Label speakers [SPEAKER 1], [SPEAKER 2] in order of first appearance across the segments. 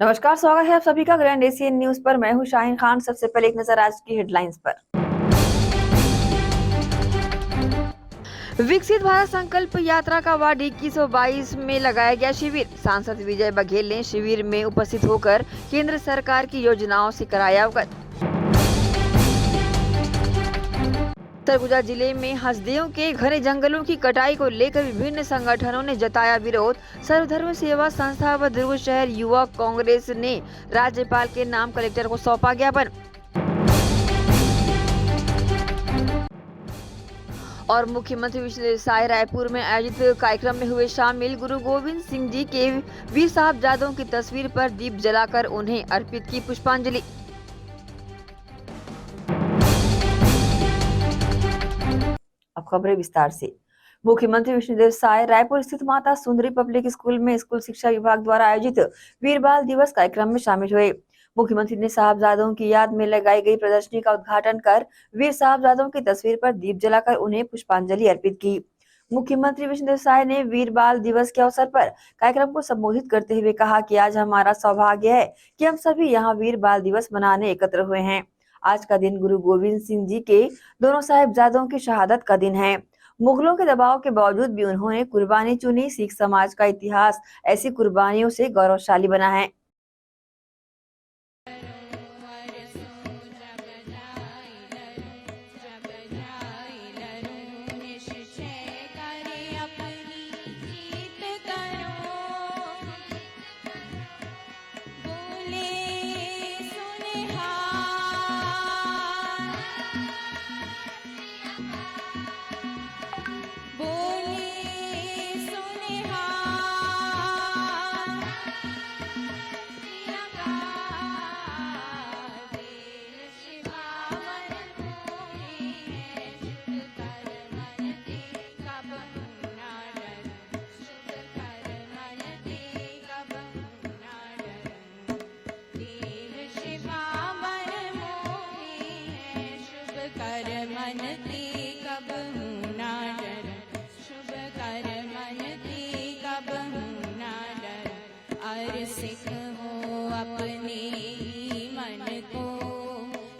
[SPEAKER 1] नमस्कार, स्वागत है आप सभी का ग्रैंड एशियन न्यूज पर। मैं हूं शाहीन खान। सबसे पहले एक नजर आज की हेडलाइंस पर। विकसित भारत संकल्प यात्रा का वार्ड 2122 में लगाया गया शिविर। सांसद विजय बघेल ने शिविर में उपस्थित होकर केंद्र सरकार की योजनाओं से कराया अवगत। सरगुजा जिले में हंसदेव के घने जंगलों की कटाई को लेकर विभिन्न संगठनों ने जताया विरोध। सर्वधर्म सेवा संस्था व दुर्ग शहर युवा कांग्रेस ने राज्यपाल के नाम कलेक्टर को सौंपा ज्ञापन। और मुख्यमंत्री विष्णु साय रायपुर में आयोजित कार्यक्रम में हुए शामिल। गुरु गोविंद सिंह जी के वीर साहबजादों की तस्वीर पर दीप जलाकर उन्हें अर्पित की पुष्पांजलि। अब खबरें विस्तार से। मुख्यमंत्री विष्णुदेव साय रायपुर स्थित माता सुंदरी पब्लिक स्कूल में स्कूल शिक्षा विभाग द्वारा आयोजित वीर बाल दिवस कार्यक्रम में शामिल हुए। मुख्यमंत्री ने साहबजादों की याद में लगाई गई प्रदर्शनी का उद्घाटन कर वीर साहबजादों की तस्वीर पर दीप जलाकर उन्हें पुष्पांजलि अर्पित की। मुख्यमंत्री विष्णुदेव साय ने वीर बाल दिवस के अवसर पर कार्यक्रम को संबोधित करते हुए कहा कि आज हमारा सौभाग्य है कि हम सभी यहाँ वीर बाल दिवस मनाने एकत्र हुए हैं। आज का दिन गुरु गोविंद सिंह जी के दोनों साहिबजादों की शहादत का दिन है। मुगलों के दबाव के बावजूद भी उन्होंने कुर्बानी चुनी। सिख समाज का इतिहास ऐसी कुर्बानियों से गौरवशाली बना है।
[SPEAKER 2] सिख हो अपने मन को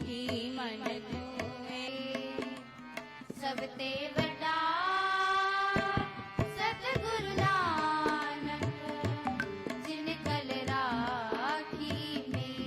[SPEAKER 2] ही मन को सब ते बड़ा सतगुरु नानक जिन कल राखी मेरी।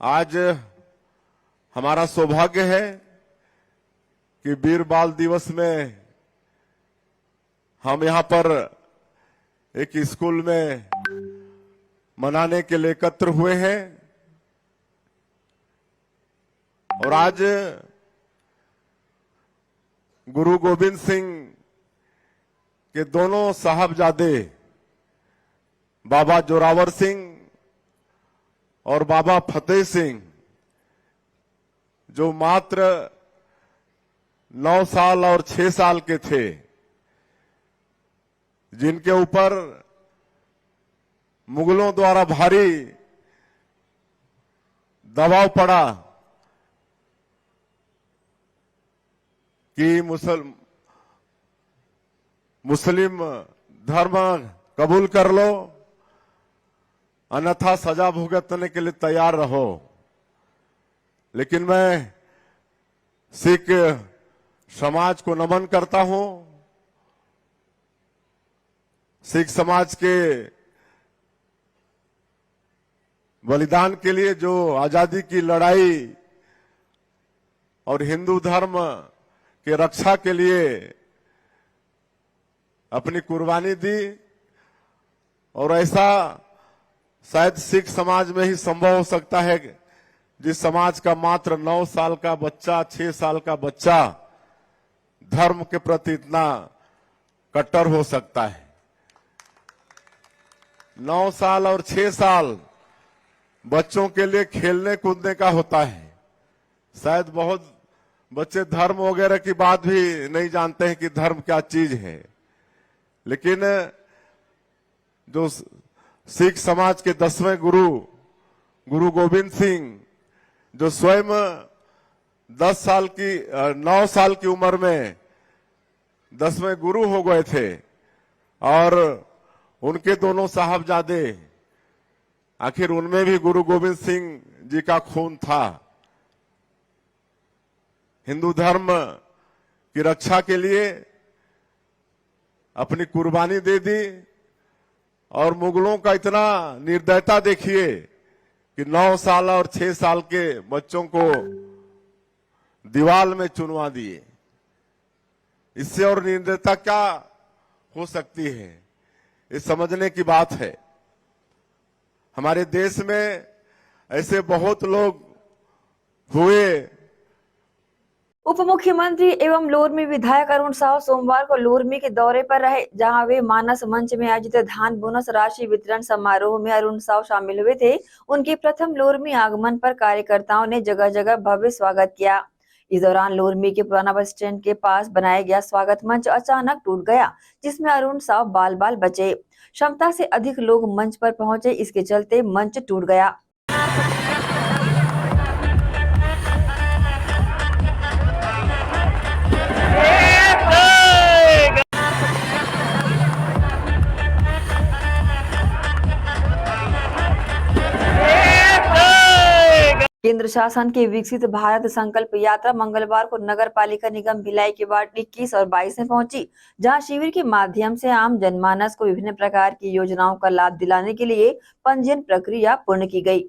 [SPEAKER 3] आज हमारा सौभाग्य है कि वीर बाल दिवस में हम यहां पर एक स्कूल में मनाने के लिए एकत्र हुए हैं। और आज गुरु गोविंद सिंह के दोनों साहबजादे बाबा जोरावर सिंह और बाबा फतेह सिंह, जो मात्र 9 साल और 6 साल के थे, जिनके ऊपर मुगलों द्वारा भारी दबाव पड़ा कि मुस्लिम धर्म कबूल कर लो, अन्यथा सजा भुगतने के लिए तैयार रहो। लेकिन मैं सिख समाज को नमन करता हूं। सिख समाज के बलिदान के लिए, जो आजादी की लड़ाई और हिंदू धर्म के रक्षा के लिए अपनी कुर्बानी दी, और ऐसा शायद सिख समाज में ही संभव हो सकता है जिस समाज का मात्र 9 साल का बच्चा, 6 साल का बच्चा धर्म के प्रति इतना कट्टर हो सकता है। 9 साल और 6 साल बच्चों के लिए खेलने कूदने का होता है। शायद बहुत बच्चे धर्म वगैरह की बात भी नहीं जानते हैं कि धर्म क्या चीज है, लेकिन जो सिख समाज के 10वें गुरु गोविंद सिंह, जो स्वयं 9 साल की उम्र में 10वें गुरु हो गए थे, और उनके दोनों साहबजादे, आखिर उनमें भी गुरु गोविंद सिंह जी का खून था। हिंदू धर्म की रक्षा के लिए अपनी कुर्बानी दे दी, और मुगलों का इतना निर्दयता देखिए कि 9 साल और 6 साल के बच्चों को दीवार में चुनवा दिए। इससे और निर्दयता क्या हो सकती है, ये समझने की बात है। हमारे देश में ऐसे बहुत लोग हुए।
[SPEAKER 1] उप मुख्यमंत्री एवं लोरमी विधायक अरुण साव सोमवार को लोरमी के दौरे पर रहे, जहां वे मानस मंच में आयोजित धान बोनस राशि वितरण समारोह में अरुण साव शामिल हुए थे। उनके प्रथम लोरमी आगमन पर कार्यकर्ताओं ने जगह जगह भव्य स्वागत किया। इस दौरान लोरमी के पुराना बस स्टैंड के पास बनाया गया स्वागत मंच अचानक टूट गया, जिसमें अरुण साव बाल बाल बचे। क्षमता से अधिक लोग मंच पर पहुंचे, इसके चलते मंच टूट गया। केंद्र शासन के विकसित भारत संकल्प यात्रा मंगलवार को नगर पालिका निगम भिलाई के वार्ड 21 और 22 में पहुंची, जहां शिविर के माध्यम से आम जनमानस को विभिन्न प्रकार की योजनाओं का लाभ दिलाने के लिए पंजीयन प्रक्रिया पूर्ण की गई।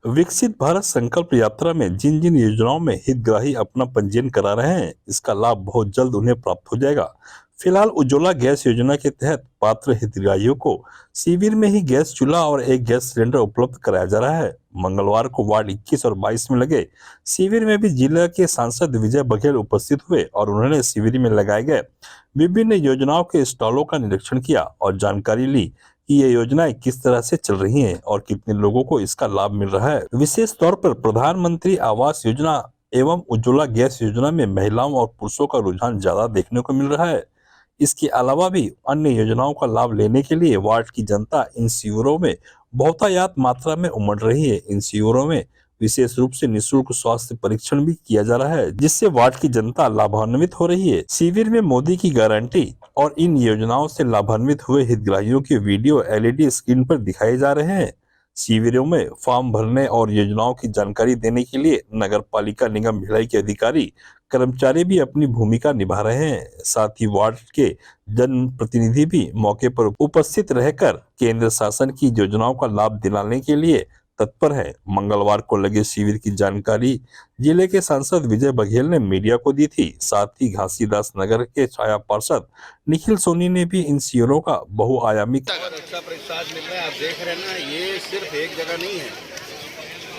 [SPEAKER 4] विकसित भारत संकल्प यात्रा में जिन जिन योजनाओं में हितग्राही अपना पंजीयन करा रहे हैं, इसका लाभ बहुत जल्द उन्हें प्राप्त हो जाएगा। फिलहाल उज्ज्वला गैस योजना के तहत पात्र हितग्राहियों को शिविर में ही गैस चूल्हा और एक गैस सिलेंडर उपलब्ध कराया जा रहा है। मंगलवार को वार्ड 21 और 22 में लगे शिविर में भी जिला के सांसद विजय बघेल उपस्थित हुए और उन्होंने शिविर में लगाए गए विभिन्न योजनाओं के स्टॉलों का निरीक्षण किया और जानकारी ली कि ये योजनाएं किस तरह से चल रही हैं और कितने लोगों को इसका लाभ मिल रहा है। विशेष तौर पर प्रधानमंत्री आवास योजना एवं उज्ज्वला गैस योजना में महिलाओं और पुरुषों का रुझान ज्यादा देखने को मिल रहा है। इसके अलावा भी अन्य योजनाओं का लाभ लेने के लिए वार्ड की जनता इन शिविरों में बहुतायत मात्रा में उमड़ रही है। इन शिविरों में विशेष रूप से निःशुल्क स्वास्थ्य परीक्षण भी किया जा रहा है, जिससे वार्ड की जनता लाभान्वित हो रही है। शिविर में मोदी की गारंटी और इन योजनाओं से लाभान्वित हुए हितग्राहियों के वीडियो LED स्क्रीन पर दिखाए जा रहे हैं। शिविरों में फॉर्म भरने और योजनाओं की जानकारी देने के लिए नगर पालिका निगम भिलाई के अधिकारी कर्मचारी भी अपनी भूमिका निभा रहे हैं। साथ ही वार्ड के जनप्रतिनिधि भी मौके पर उपस्थित रहकर केंद्र शासन की योजनाओं का लाभ दिलाने के लिए तत्पर है। मंगलवार को लगे शिविर की जानकारी जिले के सांसद विजय बघेल ने मीडिया को दी थी। साथ ही घासीदास नगर के छाया पार्षद निखिल सोनी ने भी इन शिविरों का बहुआयामी
[SPEAKER 5] अच्छा प्रसाद मिल रहा है। आप देख रहे हैं ना, ये सिर्फ एक जगह नहीं है।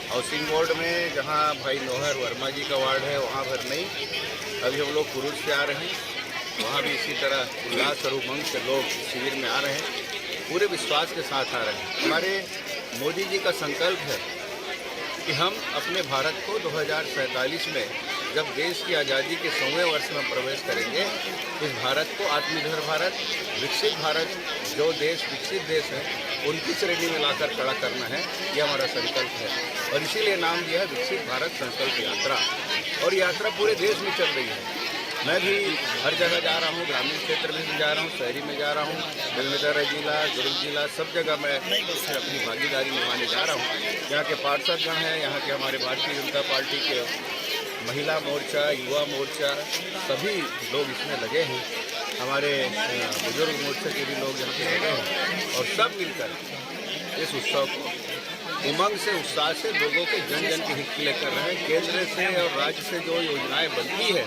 [SPEAKER 5] हाउसिंग बोर्ड में जहाँ भाई नोहर वर्मा जी का वार्ड है वहाँ भर नहीं, अभी हम लोग कुरुज से आ रहे हैं, वहाँ भी इसी तरह उल्लास और उमंग से लोग शिविर में आ रहे हैं, पूरे विश्वास के साथ आ रहे हैं। हमारे मोदी जी का संकल्प है कि हम अपने भारत को 2047 में जब देश की आज़ादी के 100वें वर्ष में प्रवेश करेंगे, इस भारत को आत्मनिर्भर भारत, विकसित भारत, जो देश विकसित देश है उनकी श्रेणी में लाकर खड़ा करना है, ये हमारा संकल्प है। और इसीलिए नाम दिया है विकसित भारत संकल्प यात्रा। और यात्रा पूरे देश में चल रही है। मैं भी हर जगह जा रहा हूँ, ग्रामीण क्षेत्र में भी जा रहा हूँ, शहरी में जा रहा हूँ, बेलमेदरा जिला, दुर्ग जिला, सब जगह मैं अपनी भागीदारी निभाने जा रहा हूँ। यहाँ के पार्षदगण हैं, यहाँ के हमारे भारतीय जनता पार्टी के महिला मोर्चा, युवा मोर्चा, सभी लोग इसमें लगे हैं। हमारे बुजुर्ग मोर्चा के भी लोग यहाँ पे लगे हैं और सब मिलकर इस उत्सव को उमंग से, उत्साह से लोगों के जन जन के हित के लिए कर रहे हैं। केंद्र से और राज्य से जो योजनाएं बनती है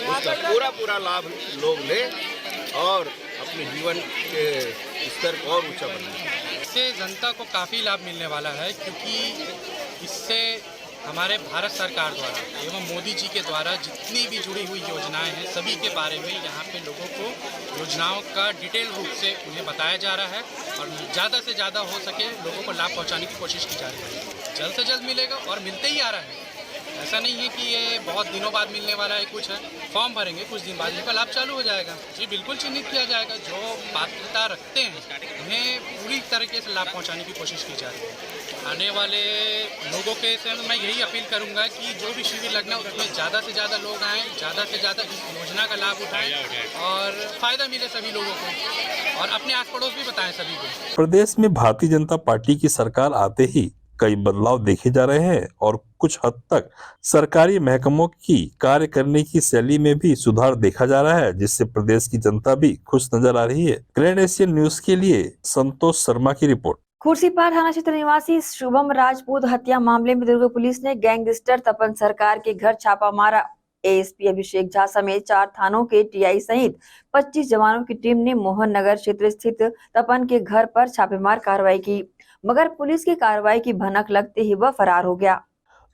[SPEAKER 5] उसका पूरा लाभ लोग लें और अपने जीवन के स्तर को और ऊंचा बनाएं।
[SPEAKER 6] इससे जनता को काफ़ी लाभ मिलने वाला है, क्योंकि इससे हमारे भारत सरकार द्वारा एवं मोदी जी के द्वारा जितनी भी जुड़ी हुई योजनाएं हैं सभी के बारे में यहाँ पे लोगों को योजनाओं का डिटेल रूप से उन्हें बताया जा रहा है और ज़्यादा से ज़्यादा हो सके लोगों को लाभ पहुँचाने की कोशिश की जा रही है। जल्द से जल्द मिलेगा और मिलते ही आ रहा है। ऐसा नहीं है कि ये बहुत दिनों बाद मिलने वाला है, कुछ है फॉर्म भरेंगे कुछ दिन बाद इनका लाभ चालू हो जाएगा। जी बिल्कुल चिन्हित किया जाएगा, जो पात्रता रखते हैं उन्हें पूरी तरीके से लाभ पहुंचाने की कोशिश की जा रही है। आने वाले लोगों के से मैं यही अपील करूंगा कि जो भी शिविर लगना उसमें ज़्यादा से ज़्यादा लोग आएँ, ज़्यादा से ज़्यादा इस योजना का लाभ उठाएं और फ़ायदा मिले सभी लोगों को और अपने आस पड़ोस भी बताएं सभी को।
[SPEAKER 4] प्रदेश में भारतीय जनता पार्टी की सरकार आते ही कई बदलाव देखे जा रहे हैं और कुछ हद तक सरकारी महकमों की कार्य करने की शैली में भी सुधार देखा जा रहा है, जिससे प्रदेश की जनता भी खुश नजर आ रही है। ग्रैंड एशियन न्यूज के लिए संतोष शर्मा की रिपोर्ट।
[SPEAKER 1] खुर्सीपार थाना क्षेत्र निवासी शुभम राजपूत हत्या मामले में दुर्ग पुलिस ने गैंगस्टर तपन सरकार के घर छापा मारा। एएसपी अभिषेक झा समेत 4 थानों के टीआई सहित 25 जवानों की टीम ने मोहन नगर क्षेत्र स्थित तपन के घर पर छापेमार कार्रवाई की, मगर पुलिस की कार्रवाई की भनक लगते ही वह फरार हो गया।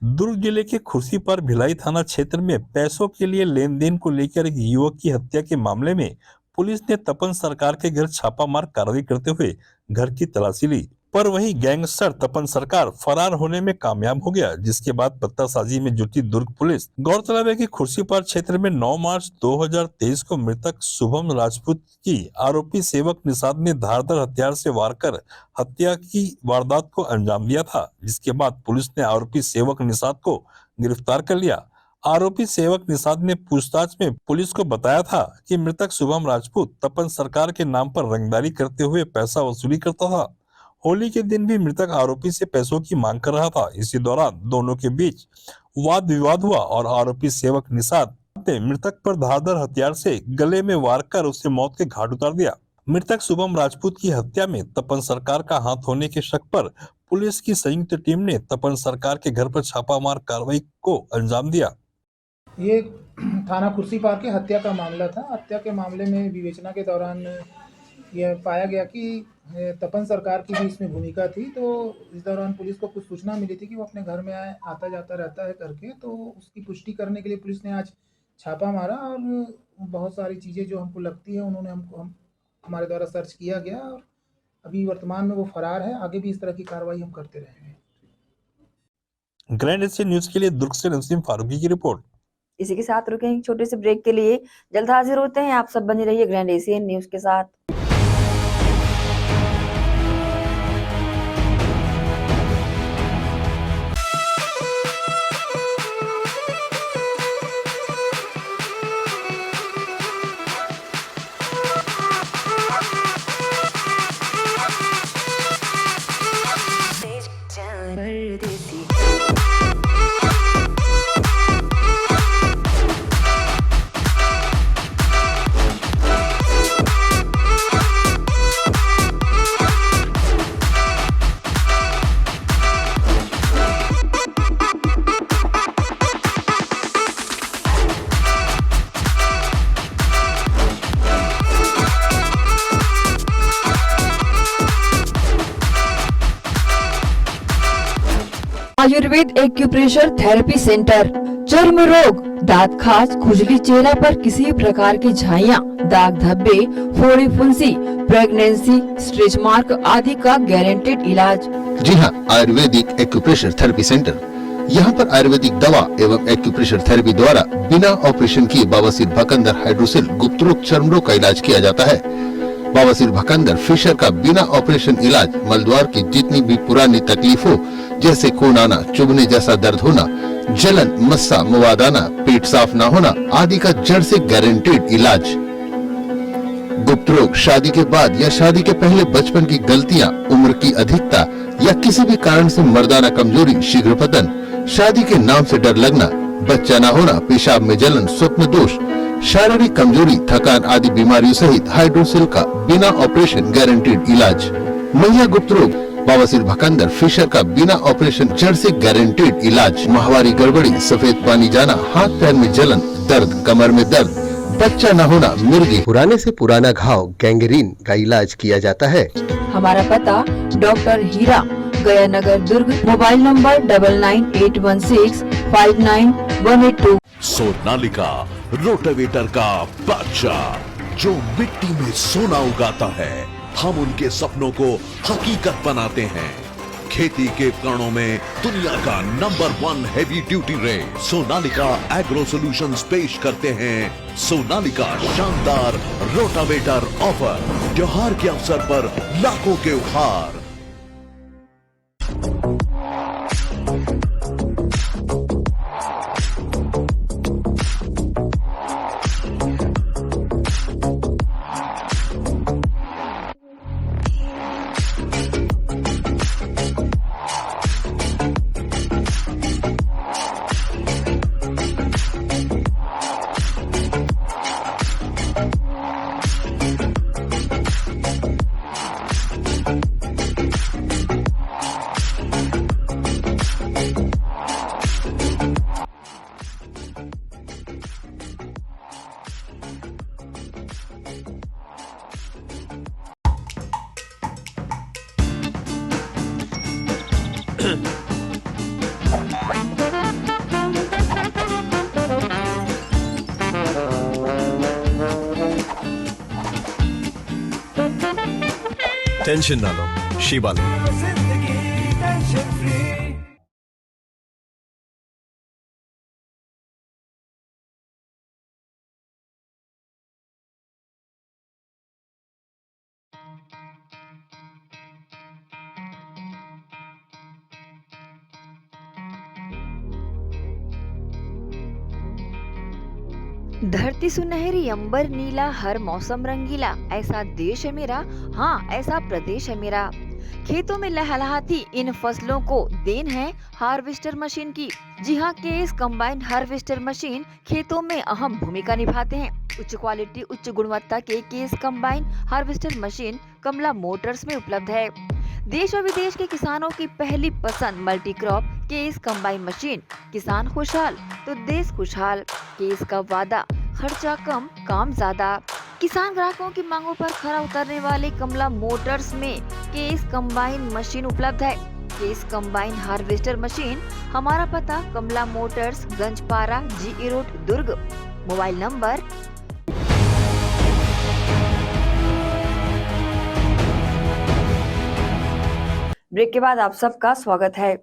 [SPEAKER 4] दुर्ग जिले के खुर्सीपार भिलाई थाना क्षेत्र में पैसों के लिए लेन देन को लेकर एक युवक की हत्या के मामले में पुलिस ने तपन सरकार के घर छापामार कार्रवाई करते हुए घर की तलाशी ली, पर वहीं गैंगस्टर तपन सरकार फरार होने में कामयाब हो गया, जिसके बाद पत्तासाजी में जुटी दुर्ग पुलिस। गौरतलब है कि खुर्सीपार क्षेत्र में 9 मार्च 2023 को मृतक शुभम राजपूत की आरोपी सेवक निषाद ने धारदार हथियार से वार कर हत्या की वारदात को अंजाम दिया था, जिसके बाद पुलिस ने आरोपी सेवक निषाद को गिरफ्तार कर लिया। आरोपी सेवक निषाद ने पूछताछ में पुलिस को बताया था कि मृतक शुभम राजपूत तपन सरकार के नाम पर रंगदारी करते हुए पैसा वसूली करता था। होली के दिन भी मृतक आरोपी से पैसों की मांग कर रहा था। इसी दौरान दोनों के बीच वाद विवाद हुआ और आरोपी सेवक निषाद ने मृतक पर धारदार हथियार से गले में वार कर उसे मौत के घाट उतार दिया। मृतक शुभम राजपूत की हत्या में तपन सरकार का हाथ होने के शक पर पुलिस की संयुक्त टीम ने तपन सरकार के घर पर छापामार कार्रवाई को अंजाम दिया।
[SPEAKER 7] ये थाना खुर्सीपार के हत्या का मामला था। हत्या के मामले में विवेचना के दौरान यह पाया गया कि तपन सरकार की भी इसमें भूमिका थी। तो इस दौरान पुलिस को कुछ सूचना मिली थी कि वो अपने घर में आता जाता रहता है करके, तो उसकी पुष्टि करने के लिए पुलिस ने आज छापा मारा और बहुत सारी चीज़ें जो हमको लगती है उन्होंने हमारे द्वारा सर्च किया गया और अभी वर्तमान में वो फरार है। आगे भी इस तरह की कार्रवाई हम करते रहेंगे।
[SPEAKER 4] ग्रैंड एशियन न्यूज के लिए दुर्ग से नसीम फारूकी की रिपोर्ट।
[SPEAKER 1] इसी के साथ रुकेंगे छोटे से ब्रेक के लिए, जल्द हाजिर होते हैं। आप सब बने रहिए ग्रैंड एशियन न्यूज के साथ। आयुर्वेद एक्यूप्रेशर थेरेपी सेंटर, चर्म रोग, दांत खाज, खुजली, चेहरा पर किसी प्रकार की झाइयाँ, दाग धब्बे, फोड़ी फुंसी, प्रेगनेंसी, स्ट्रेच मार्क आदि का गारंटेड इलाज।
[SPEAKER 8] जी हाँ, आयुर्वेदिक एक्यूप्रेशर थेरेपी सेंटर। यहाँ पर आयुर्वेदिक दवा एवं एक्यूप्रेशर थेरेपी द्वारा बिना ऑपरेशन किए बवासीर, भकंदर, हाइड्रोसिल, गुप्त रोग, चर्म रोग का इलाज किया जाता है। बवासीर, भकंदर, फिशर का बिना ऑपरेशन इलाज, मलद्वार की जितनी भी पुरानी तकलीफ हो जैसे खून आना, चुभने जैसा दर्द होना, जलन, मस्सा, मुवाद आना, पेट साफ न होना आदि का जड़ से गारंटेड इलाज। गुप्त रोग, शादी के बाद या शादी के पहले बचपन की गलतियां, उम्र की अधिकता या किसी भी कारण से मर्दाना कमजोरी, शीघ्र पतन, शादी के नाम से डर लगना, बच्चा न होना, पेशाब में जलन, स्वप्न दोष, शारीरिक कमजोरी, थकान आदि बीमारियों सहित हाइड्रोसिल का बिना ऑपरेशन गारंटेड इलाज। महिला गुप्त रोग, बवासीर, भकंदर, फिशर का बिना ऑपरेशन जड़ से गारंटेड इलाज। माहवारी गड़बड़ी, सफेद पानी जाना, हाथ पैर में जलन, दर्द, कमर में दर्द, बच्चा न होना, मिर्गी,
[SPEAKER 9] पुराने से पुराना घाव, गैंग्रीन का इलाज किया जाता है।
[SPEAKER 1] हमारा पता doctor Heera, Gaya Nagar, Durg. Mobile number 9981659182।
[SPEAKER 9] Sonalika rotavator का बादशाह, जो मिट्टी में सोना उगाता है। हम उनके सपनों को हकीकत बनाते हैं। खेती के उपकरणों में दुनिया का number 1 heavy duty rate Sonalika agro solutions पेश करते हैं सोनालिका शानदार रोटावेटर ऑफर। त्योहार के अवसर पर लाखों के उपहार।
[SPEAKER 10] टेंशन ना लो, शिवा लो।
[SPEAKER 1] धरती सुनहरी, अंबर नीला, हर मौसम रंगीला, ऐसा देश है मेरा, हाँ ऐसा प्रदेश है मेरा। खेतों में लहलहाती इन फसलों को देन है हार्वेस्टर मशीन की। जी हाँ, केस कंबाइंड हार्वेस्टर मशीन खेतों में अहम भूमिका निभाते हैं। उच्च क्वालिटी, उच्च गुणवत्ता के केस कंबाइंड हार्वेस्टर मशीन कमला मोटर्स में उपलब्ध है। देश और विदेश के किसानों की पहली पसंद multi crop case combine machine. किसान खुशहाल तो देश खुशहाल। केस का वादा, खर्चा कम, काम ज्यादा। किसान ग्राहकों की मांगों पर खरा उतरने वाले कमला मोटर्स में केस कंबाइन मशीन उपलब्ध है। Case combine harvester machine. हमारा पता Kamla motors, Ganjpara, GE road, Durg. Mobile number. Break के बाद आप सबका स्वागत है।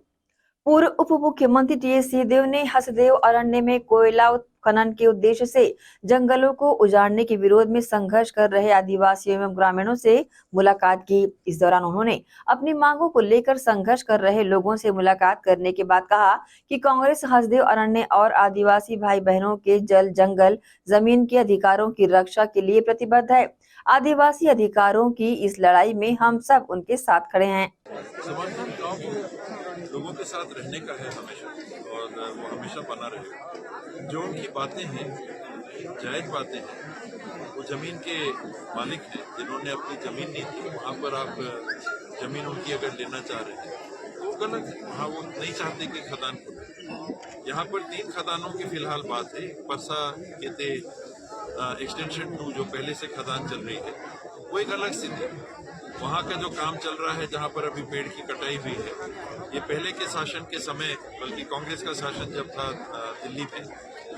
[SPEAKER 1] पूर्व उप मुख्यमंत्री TS सिंहदेव ने हसदेव अरण्य में कोयला खनन के उद्देश्य से जंगलों को उजाड़ने के विरोध में संघर्ष कर रहे आदिवासियों एवं ग्रामीणों से मुलाकात की। इस दौरान उन्होंने अपनी मांगों को लेकर संघर्ष कर रहे लोगों से मुलाकात करने के बाद कहा कि कांग्रेस हसदेव अरण्य और आदिवासी भाई बहनों के जल, जंगल, जमीन के अधिकारों की रक्षा के लिए प्रतिबद्ध है। आदिवासी अधिकारों की इस लड़ाई में हम सब उनके साथ खड़े हैं।
[SPEAKER 11] समर्थन लोगों के साथ रहने का है हमेशा, और वो हमेशा बना रहेगा। जो उनकी बातें हैं, जायज बातें हैं, वो जमीन के मालिक हैं जिन्होंने अपनी जमीन ली थी, वहाँ पर आप जमीन उनकी अगर लेना चाह रहे हैं तो गलत है। वहाँ वो नहीं चाहते कि खदान खुले। यहाँ पर 3 खदानों की फिलहाल बात है। परसा कहते एक्सटेंशन 2 जो पहले से खदान चल रही है, वो एक अलग स्थिति है। वहाँ का जो काम चल रहा है, जहाँ पर अभी पेड़ की कटाई हुई है, ये पहले के शासन के समय, बल्कि कांग्रेस का शासन जब था दिल्ली में,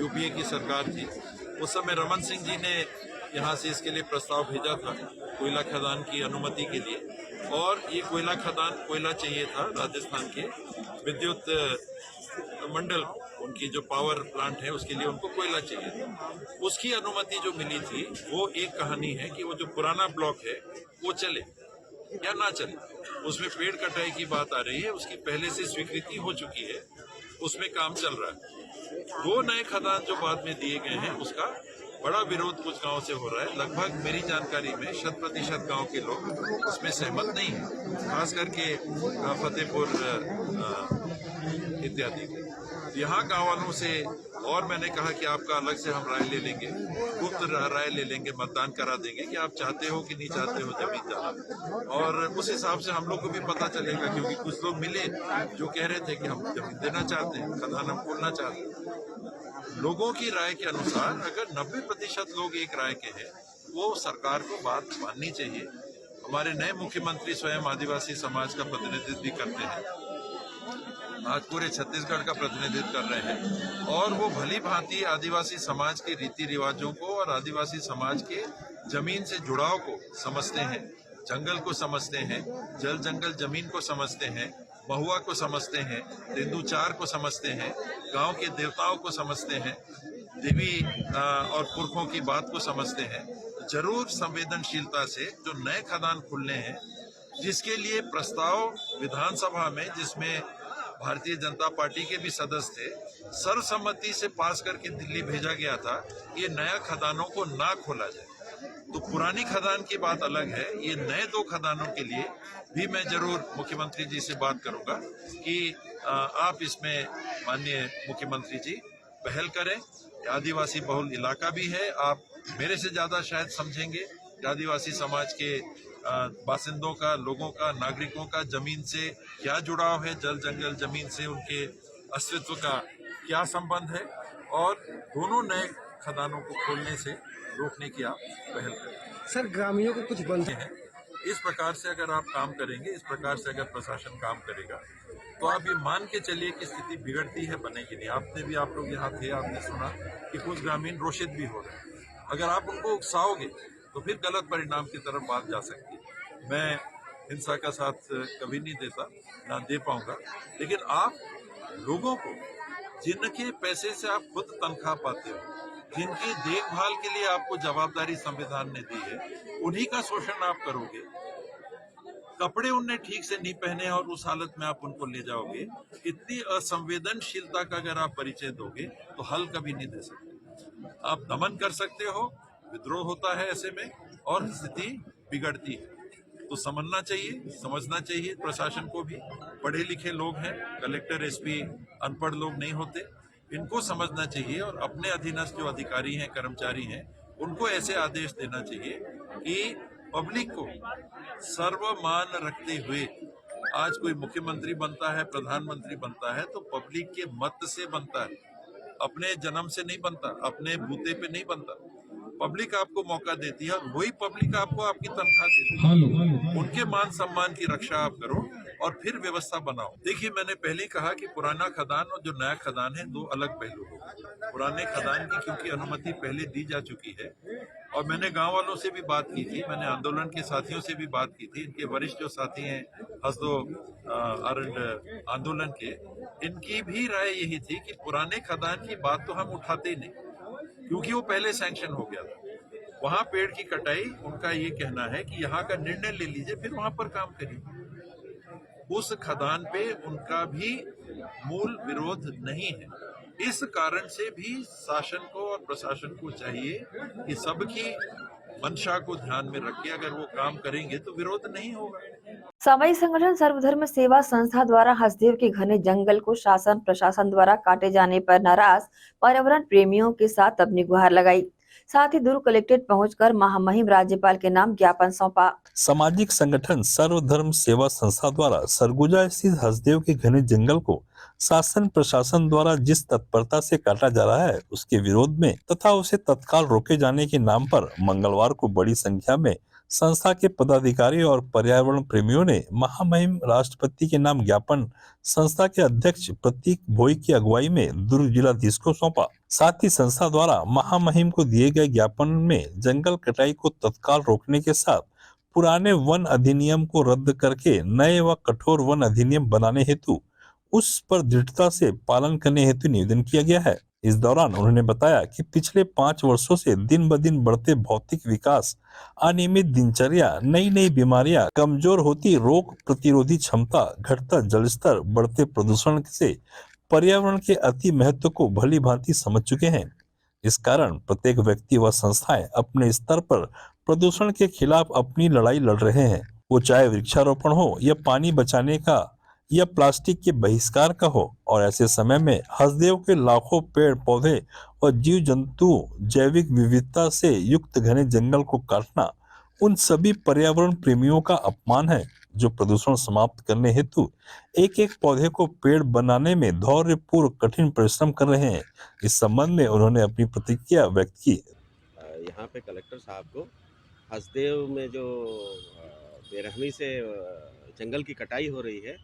[SPEAKER 11] UPA की सरकार थी, उस समय रमन सिंह जी ने यहाँ से इसके लिए प्रस्ताव भेजा था कोयला खदान की अनुमति के लिए। और ये कोयला खदान, कोयला चाहिए था राजस्थान के विद्युत मंडल, उनकी जो पावर प्लांट है उसके लिए उनको कोयला चाहिए था। उसकी अनुमति जो मिली थी वो एक कहानी है कि वो जो पुराना ब्लॉक है वो चले या ना चले, उसमें पेड़ कटाई की बात आ रही है, उसकी पहले से स्वीकृति हो चुकी है, उसमें काम चल रहा है। 2 नए खदान जो बाद में दिए गए हैं उसका बड़ा विरोध कुछ गांव से हो रहा है। लगभग मेरी जानकारी में 100% गांव के लोग उसमें सहमत नहीं है, खास करके फतेहपुर इत्यादि। यहाँ गाँव वालों से और मैंने कहा कि आपका अलग से हम राय ले लेंगे, गुप्त राय ले लेंगे, मतदान करा देंगे कि आप चाहते हो कि नहीं चाहते हो जमीन जाना, और उस हिसाब से हम लोग को भी पता चलेगा। क्योंकि कुछ लोग मिले जो कह रहे थे कि हम जमीन देना चाहते हैं, खदान हम खोलना चाहते हैं। लोगों की राय के अनुसार अगर 90% लोग एक राय के हैं, वो सरकार को बात माननी चाहिए हमारे नए मुख्यमंत्री स्वयं आदिवासी समाज का प्रतिनिधित्व भी करते हैं, आज पूरे छत्तीसगढ़ का प्रतिनिधित्व कर रहे हैं और वो भली भांति आदिवासी समाज के रीति रिवाजों को और आदिवासी समाज के जमीन से जुड़ाव को समझते हैं, जंगल को समझते हैं, जल जंगल जमीन को समझते हैं, महुआ को समझते हैं, तेंदुचार को समझते हैं, गांव के देवताओं को समझते हैं, देवी और पुरखों की बात को समझते हैं। जरूर संवेदनशीलता से जो नए खदान खुलने हैं, जिसके लिए प्रस्ताव विधानसभा में, जिसमें भारतीय जनता पार्टी के भी सदस्य थे, सर्वसम्मति से पास करके दिल्ली भेजा गया था, ये नया खदानों को ना खोला जाए। तो पुरानी खदान की बात अलग है, ये नए 2 खदानों के लिए भी मैं जरूर मुख्यमंत्री जी से बात करूंगा कि आप इसमें माननीय मुख्यमंत्री जी पहल करें। आदिवासी बहुल इलाका भी है, आप मेरे से ज्यादा शायद समझेंगे कि आदिवासी समाज के बासिंदों का, लोगों का, नागरिकों का जमीन से क्या जुड़ाव है, जल जंगल जमीन से उनके अस्तित्व का क्या संबंध है और दोनों नए खदानों को खोलने से रोकने की आप पहल करें।
[SPEAKER 10] सर ग्रामीणों को कुछ बंद
[SPEAKER 11] है, इस प्रकार से अगर आप काम करेंगे, इस प्रकार से अगर प्रशासन काम करेगा, तो आप ये मान के चलिए कि स्थिति बिगड़ती है, बनेगी नहीं। आप लोग यहाँ थे, आपने सुना कि कुछ ग्रामीण रोषित भी हो रहे हैं। अगर आप उनको उकसाओगे तो फिर गलत परिणाम की तरफ बात जा सकती है। मैं हिंसा का साथ कभी नहीं देता, ना दे पाऊंगा, लेकिन आप लोगों को, जिनके पैसे से आप खुद तनख्वाह पाते हो, जिनकी देखभाल के लिए आपको जवाबदारी संविधान ने दी है, उन्हीं का शोषण आप करोगे। कपड़े उनने ठीक से नहीं पहने और उस हालत में आप उनको ले जाओगे। इतनी असंवेदनशीलता का अगर आप परिचय दोगे तो हल कभी नहीं दे सकते। आप दमन कर सकते हो, विद्रोह होता है ऐसे में और स्थिति बिगड़ती है। तो समझना चाहिए, समझना चाहिए प्रशासन को भी। पढ़े लिखे लोग हैं, कलेक्टर, एसपी अनपढ़ लोग नहीं होते, इनको समझना चाहिए और अपने अधीनस्थ जो अधिकारी हैं, कर्मचारी हैं, उनको ऐसे आदेश देना चाहिए कि पब्लिक को सर्वमान रखते हुए, आज कोई मुख्यमंत्री बनता है, प्रधानमंत्री बनता है तो पब्लिक के मत से बनता है, अपने जन्म से नहीं बनता, अपने बूते पे नहीं बनता। पब्लिक आपको मौका देती है और वही पब्लिक आपको आपकी तनख्वाह देती है। उनके मान सम्मान की रक्षा आप करो और फिर व्यवस्था बनाओ। देखिए, मैंने पहले कहा कि पुराना खदान और जो नया खदान है, 2 अलग पहलू हो। पुराने खदान की क्योंकि अनुमति पहले दी जा चुकी है और मैंने गांव वालों से भी बात की थी, मैंने आंदोलन के साथियों से भी बात की थी, इनके वरिष्ठ जो साथी हैं हसदो आरंड आंदोलन के, इनकी भी राय यही थी कि पुराने खदान की बात तो हम उठाते ही नहीं, क्योंकि वो पहले सैंक्शन हो गया था। वहां पेड़ की कटाई, उनका ये कहना है कि यहाँ का निर्णय ले लीजिए, फिर वहां पर काम करिए। उस खदान पे उनका भी मूल विरोध नहीं है। इस कारण से भी शासन को और प्रशासन को चाहिए कि सबकी मंशा को ध्यान में रख के अगर वो काम करेंगे तो विरोध नहीं होगा।
[SPEAKER 1] सामाजिक संगठन सर्वधर्म सेवा संस्था द्वारा हसदेव के घने जंगल को शासन प्रशासन द्वारा काटे जाने पर नाराज पर्यावरण प्रेमियों के साथ अपनी गुहार लगाई। साथ ही दुर्ग कलेक्ट्रेट पहुंचकर महामहिम राज्यपाल के नाम ज्ञापन सौंपा।
[SPEAKER 4] सामाजिक संगठन सर्वधर्म सेवा संस्था द्वारा सरगुजा स्थित हसदेव के घने जंगल को शासन प्रशासन द्वारा जिस तत्परता से काटा जा रहा है, उसके विरोध में तथा उसे तत्काल रोके जाने के नाम पर मंगलवार को बड़ी संख्या में संस्था के पदाधिकारी और पर्यावरण प्रेमियों ने महामहिम राष्ट्रपति के नाम ज्ञापन संस्था के अध्यक्ष प्रतीक भोई की अगुवाई में दुर्ग जिलाधीश को सौंपा। साथ ही संस्था द्वारा महामहिम को दिए गए ज्ञापन में जंगल कटाई को तत्काल रोकने के साथ पुराने वन अधिनियम को रद्द करके नए व कठोर वन अधिनियम बनाने हेतु उस पर दृढ़ता से पालन करने हेतु निवेदन किया गया है। इस दौरान उन्होंने बताया कि पिछले 5 वर्षों से दिन ब दिन बढ़ते भौतिक विकास, अनियमित दिनचर्या, नई नई बीमारियां, कमजोर होती रोग प्रतिरोधी क्षमता, घटता जलस्तर, बढ़ते प्रदूषण से पर्यावरण के अति महत्व को भली भांति समझ चुके हैं। इस कारण प्रत्येक व्यक्ति व संस्थाएं अपने स्तर पर प्रदूषण के खिलाफ अपनी लड़ाई लड़ रहे हैं। वो चाहे वृक्षारोपण हो या पानी बचाने का या प्लास्टिक के बहिष्कार का हो। और ऐसे समय में हसदेव के लाखों पेड़ पौधे और जीव जंतु जैविक विविधता से युक्त घने जंगल को काटना उन सभी पर्यावरण प्रेमियों का अपमान है जो प्रदूषण समाप्त करने हेतु एक एक पौधे को पेड़ बनाने में धैर्यपूर्व कठिन परिश्रम कर रहे हैं। इस संबंध में उन्होंने अपनी प्रतिक्रिया व्यक्त की।
[SPEAKER 12] यहाँ पे कलेक्टर साहब को हसदेव में जो
[SPEAKER 5] बेरहमी से जंगल की कटाई हो रही है,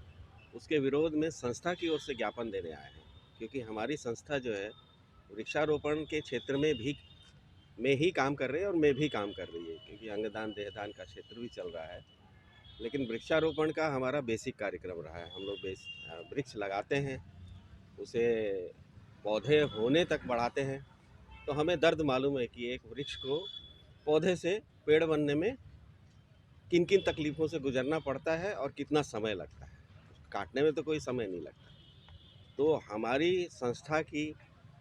[SPEAKER 5] उसके विरोध में संस्था की ओर से ज्ञापन देने आए हैं। क्योंकि हमारी संस्था जो है वृक्षारोपण के क्षेत्र में ही काम कर रही है और में भी काम कर रही है, क्योंकि अंगदान देहदान का क्षेत्र भी चल रहा है। लेकिन वृक्षारोपण का हमारा बेसिक कार्यक्रम रहा है। हम लोग वृक्ष लगाते हैं, उसे पौधे होने तक बढ़ाते हैं। तो हमें दर्द मालूम है कि एक वृक्ष को पौधे से पेड़ बनने में किन किन तकलीफ़ों से गुजरना पड़ता है और कितना समय लगता है। काटने में तो कोई समय नहीं लगता। तो हमारी संस्था की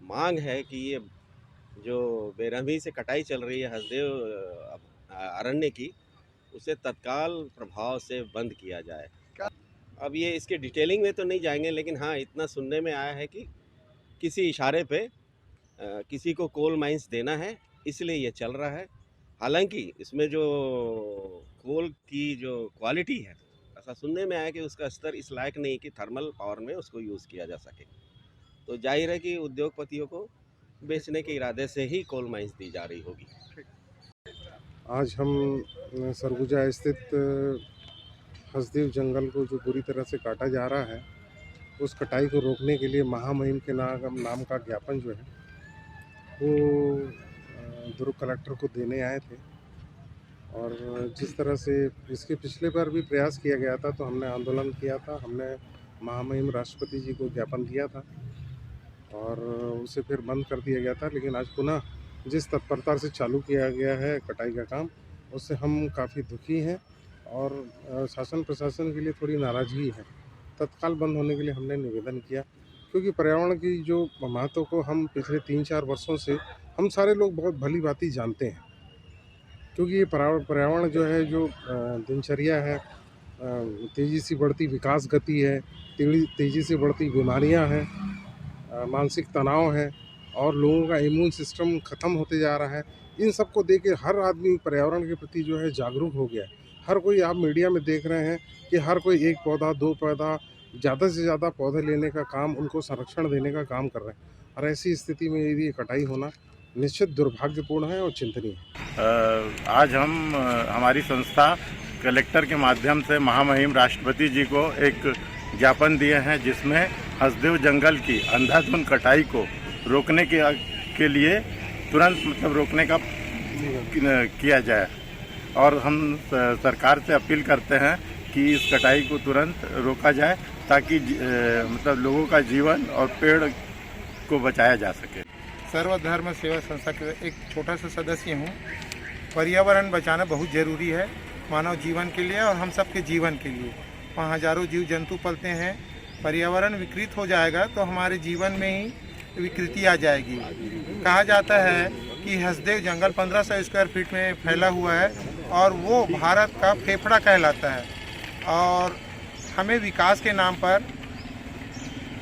[SPEAKER 5] मांग है कि ये जो बेरहमी से कटाई चल रही है हसदेव अरण्य की, उसे तत्काल प्रभाव से बंद किया जाए। अब ये इसके डिटेलिंग में तो नहीं जाएंगे, लेकिन हाँ इतना सुनने में आया है कि किसी इशारे पे किसी को कोल माइंस देना है, इसलिए ये चल रहा है। हालांकि इसमें जो कोल की जो क्वालिटी है, ऐसा सुनने में आया कि उसका स्तर इस लायक नहीं कि थर्मल पावर में उसको यूज़ किया जा सके। तो जाहिर है कि उद्योगपतियों को बेचने के इरादे से ही कोल माइंस दी जा रही होगी।
[SPEAKER 12] आज हम सरगुजा स्थित हसदेव जंगल को जो बुरी तरह से काटा जा रहा है, उस कटाई को रोकने के लिए महामहिम के नाम का ज्ञापन जो है वो दुर्ग कलेक्टर को देने आए थे। और जिस तरह से इसके पिछले बार भी प्रयास किया गया था, तो हमने आंदोलन किया था, हमने महामहिम राष्ट्रपति जी को ज्ञापन दिया था और उसे फिर बंद कर दिया गया था। लेकिन आज पुनः जिस तत्परता से चालू किया गया है कटाई का काम, उससे हम काफ़ी दुखी हैं और शासन प्रशासन के लिए थोड़ी नाराज़गी है। तत्काल बंद होने के लिए हमने निवेदन किया, क्योंकि पर्यावरण की जो महत्व को हम पिछले 3-4 वर्षों से हम सारे लोग बहुत भली भांति जानते हैं। क्योंकि ये पर्यावरण जो है, जो दिनचर्या है, तेज़ी से बढ़ती विकास गति है, तेज़ी से बढ़ती बीमारियां हैं, मानसिक तनाव है और लोगों का इम्यून सिस्टम ख़त्म होते जा रहा है। इन सब को देख के हर आदमी पर्यावरण के प्रति जो है जागरूक हो गया है। हर कोई, आप मीडिया में देख रहे हैं कि हर कोई 1 पौधा 2 पौधा, ज़्यादा से ज़्यादा पौधे लेने का काम, उनको संरक्षण देने का काम कर रहे हैं। और ऐसी स्थिति में यदि कटाई होना निश्चित दुर्भाग्यपूर्ण है और चिंतनीय है।
[SPEAKER 13] आज हम हमारी संस्था कलेक्टर के माध्यम से महामहिम राष्ट्रपति जी को एक ज्ञापन दिए हैं, जिसमें हसदेव जंगल की अंधाधुंध कटाई को रोकने के लिए तुरंत रोकने का किया जाए। और हम सरकार से अपील करते हैं कि इस कटाई को तुरंत रोका जाए, ताकि लोगों का जीवन और पेड़ को बचाया जा सके।
[SPEAKER 14] सर्वधर्म सेवा संस्था के एक छोटा सा सदस्य हूँ। पर्यावरण बचाना बहुत ज़रूरी है मानव जीवन के लिए और हम सब के जीवन के लिए। वहाँ हजारों जीव जंतु पलते हैं। पर्यावरण विकृत हो जाएगा तो हमारे जीवन में ही विकृति आ जाएगी। कहा जाता है कि हसदेव जंगल 1500 स्क्वायर फीट में फैला हुआ है और वो भारत का फेफड़ा कहलाता है। और हमें विकास के नाम पर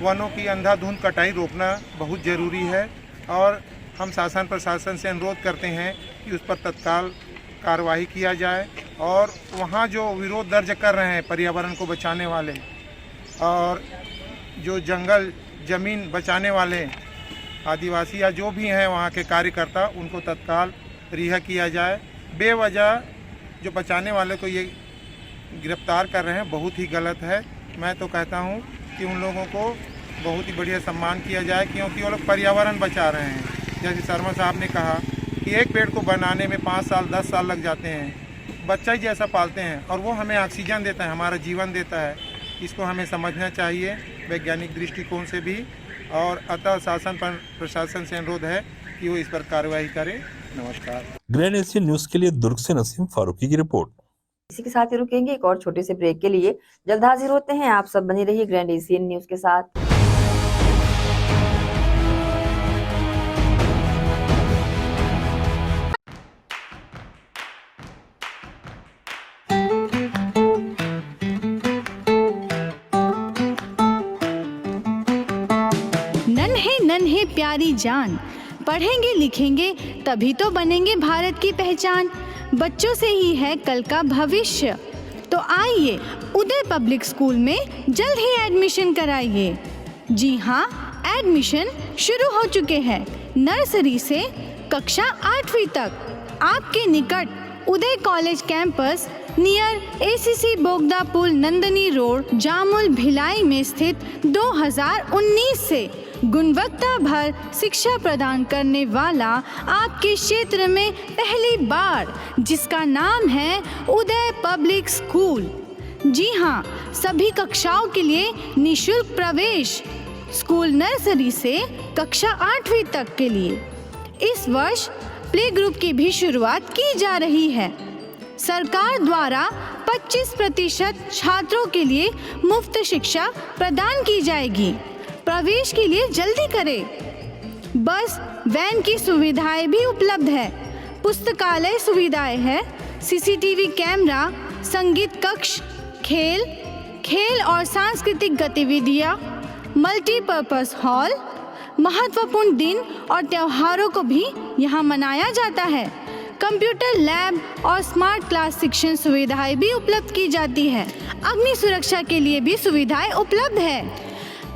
[SPEAKER 14] वनों की अंधाधुंध कटाई रोकना बहुत ज़रूरी है और हम शासन प्रशासन से अनुरोध करते हैं कि उस पर तत्काल कार्रवाई किया जाए। और वहाँ जो विरोध दर्ज कर रहे हैं पर्यावरण को बचाने वाले और जो जंगल ज़मीन बचाने वाले आदिवासी या जो भी हैं वहाँ के कार्यकर्ता, उनको तत्काल रिहा किया जाए। बेवजह जो बचाने वाले को ये गिरफ्तार कर रहे हैं, बहुत ही गलत है। मैं तो कहता हूँ कि उन लोगों को बहुत ही बढ़िया सम्मान किया जाए, क्योंकि वो लोग पर्यावरण बचा रहे हैं। जैसे शर्मा साहब ने कहा कि एक पेड़ को बनाने में 5 साल 10 साल लग जाते हैं, बच्चा ही जैसा पालते हैं और वो हमें ऑक्सीजन देता है, हमारा जीवन देता है। इसको हमें समझना चाहिए वैज्ञानिक दृष्टिकोण से भी। और अतः शासन पर प्रशासन से अनुरोध है कि वो इस पर कार्रवाई करे। नमस्कार।
[SPEAKER 4] ग्रैंड एशियन न्यूज के लिए दुर्ग से नसीम फारूकी की रिपोर्ट।
[SPEAKER 1] इसी के साथ ही रुकेंगे एक और छोटे से ब्रेक के लिए। जल्द हाजिर होते हैं। आप सब बने रहिए ग्रैंड एशियन न्यूज के साथ।
[SPEAKER 15] नन्हे प्यारी जान, पढ़ेंगे लिखेंगे तभी तो बनेंगे भारत की पहचान। बच्चों से ही है कल का भविष्य, तो आइए उदय पब्लिक स्कूल में जल्द ही एडमिशन कराइए। जी हाँ, एडमिशन शुरू हो चुके हैं। नर्सरी से कक्षा 8वीं तक आपके निकट उदय कॉलेज कैंपस नियर एसीसी बोगदा पुल नंदनी रोड जामुल भिलाई में स्थित 2019 से गुणवत्ता भर शिक्षा प्रदान करने वाला आपके क्षेत्र में पहली बार, जिसका नाम है उदय पब्लिक स्कूल। जी हाँ, सभी कक्षाओं के लिए निःशुल्क प्रवेश। स्कूल नर्सरी से कक्षा 8वीं तक के लिए इस वर्ष प्ले ग्रुप की भी शुरुआत की जा रही है। सरकार द्वारा 25% छात्रों के लिए मुफ्त शिक्षा प्रदान की जाएगी। प्रवेश के लिए जल्दी करें। बस वैन की सुविधाएं भी उपलब्ध है। पुस्तकालय सुविधाएं है, सीसीटीवी कैमरा, संगीत कक्ष, खेल और सांस्कृतिक गतिविधियां, मल्टीपर्पज हॉल, महत्वपूर्ण दिन और त्योहारों को भी यहाँ मनाया जाता है। कंप्यूटर लैब और स्मार्ट क्लास शिक्षण सुविधाएं भी उपलब्ध की जाती है। अग्नि सुरक्षा के लिए भी सुविधाएं उपलब्ध है।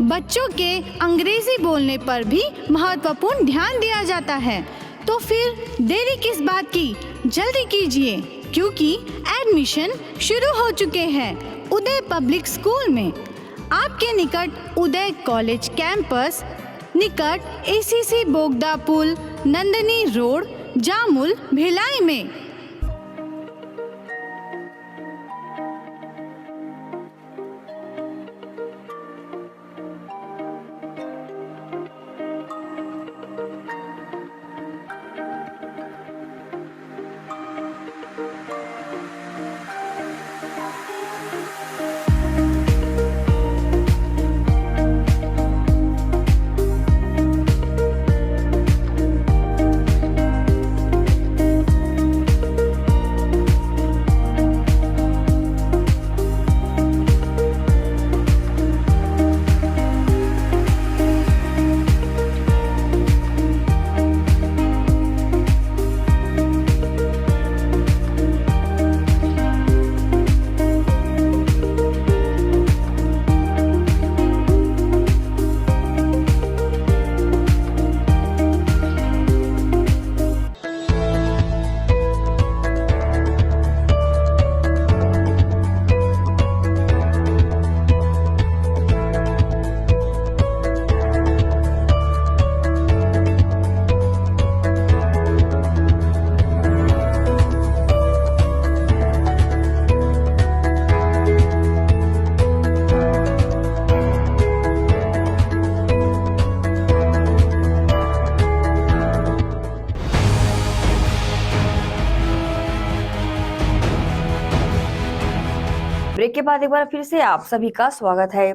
[SPEAKER 15] बच्चों के अंग्रेजी बोलने पर भी महत्वपूर्ण ध्यान दिया जाता है। तो फिर देरी किस बात की, जल्दी कीजिए क्योंकि एडमिशन शुरू हो चुके हैं उदय पब्लिक स्कूल में। आपके निकट उदय कॉलेज कैंपस निकट एसीसी बोगदा पुल नंदनी रोड जामुल भिलाई में।
[SPEAKER 1] ब्रेक के बाद एक बार फिर से आप सभी का स्वागत है।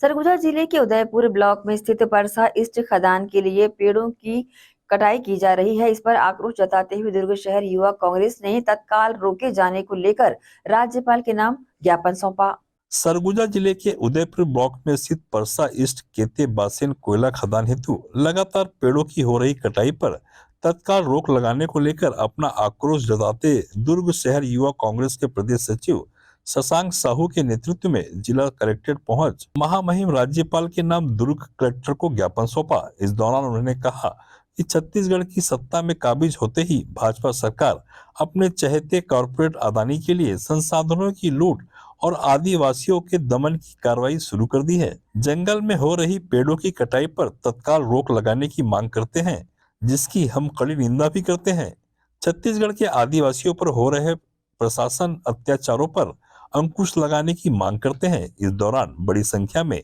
[SPEAKER 1] सरगुजा जिले के उदयपुर ब्लॉक में स्थित परसा ईस्ट खदान के लिए पेड़ों की कटाई की जा रही है। इस पर आक्रोश जताते हुए दुर्ग शहर युवा कांग्रेस ने तत्काल रोके जाने को लेकर राज्यपाल के नाम ज्ञापन सौंपा।
[SPEAKER 4] सरगुजा जिले के उदयपुर ब्लॉक में स्थित परसा ईस्ट केते बासेन कोयला खदान हेतु लगातार पेड़ों की हो रही कटाई पर तत्काल रोक लगाने को लेकर अपना आक्रोश जताते दुर्ग शहर युवा कांग्रेस के प्रदेश सचिव शशांक साहू के नेतृत्व में जिला कलेक्ट्रेट पहुंच महामहिम राज्यपाल के नाम दुर्ग कलेक्टर को ज्ञापन सौंपा। इस दौरान उन्होंने कहा कि छत्तीसगढ़ की सत्ता में काबिज होते ही भाजपा सरकार अपने चहेते कॉरपोरेट अदानी के लिए संसाधनों की लूट और आदिवासियों के दमन की कार्रवाई शुरू कर दी है। जंगल में हो रही पेड़ों की कटाई पर तत्काल रोक लगाने की मांग करते हैं, जिसकी हम कड़ी निंदा भी करते हैं। छत्तीसगढ़ के आदिवासियों पर हो रहे प्रशासन अत्याचारों पर अंकुश लगाने की मांग करते हैं। इस दौरान बड़ी संख्या में